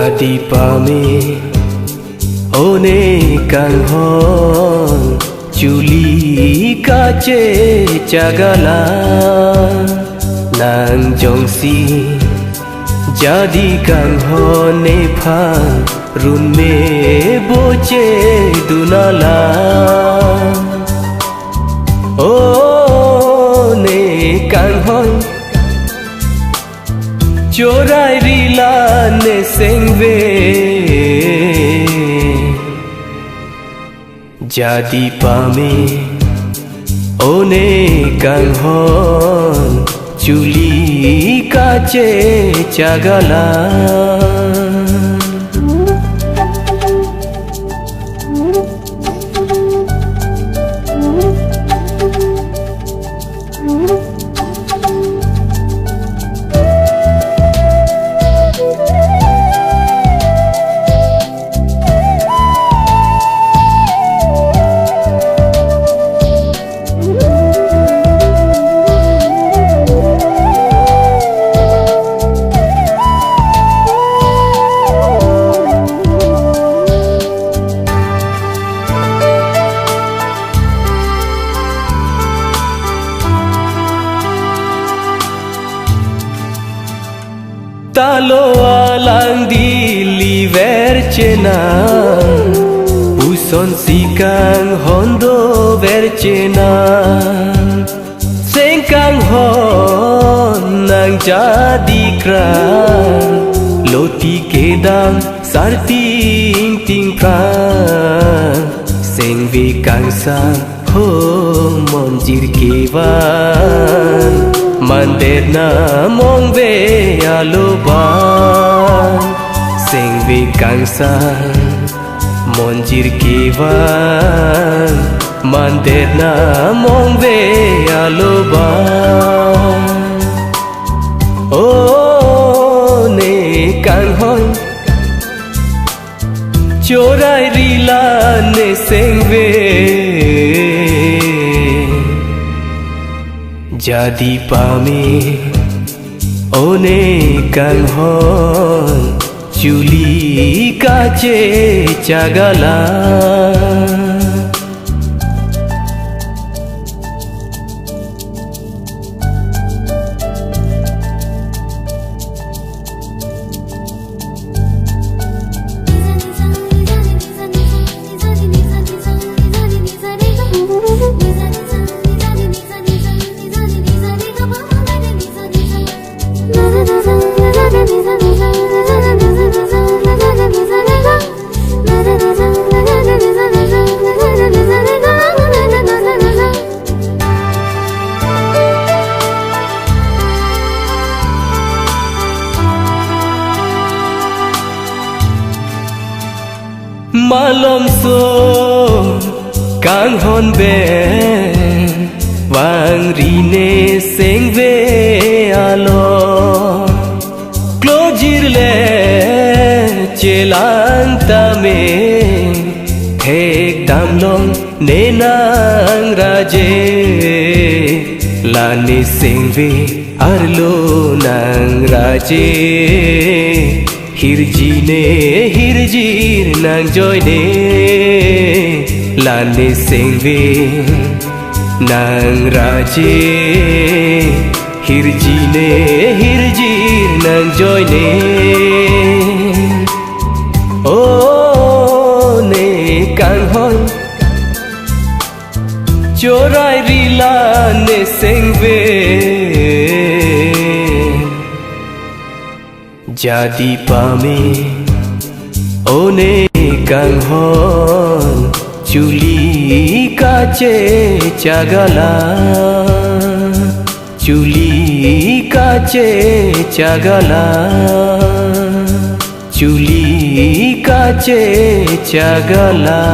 Jadi pame one kanghon Juli kace cagala nang jongsi Jadi kanghon nepang run me boce dunala Oh ne kanghon Chorai rila ne sengve Jadi pame one kanghon Juli kace cagala Talo alang di liver cena Puson sikang hondo vercena Sengkang hon nang jadi kran Loti kedang sarting ting pran Seng vi kang sang ho monjir kevan Mandet na mong ve aloban Seng ve kang sang monjir kevan Mandet na mong ve aloban Oh ne kang hon Chorai rila ne seng ve Jadi pame one kanghon Juli kace cagala Malom so kanghon ben Wang rine seng ve alo Klojir le chelang tame Thek damlong nenang raje Lani seng ve arlo nang raje Hirjir nang joy ne Lani seng ve nang raje Hirjir nang joy ne Oh ne kang hon Chorai rila ne seng ve Jadi pame one kanghon Juli kace cagala Juli kace cagala Juli kace cagala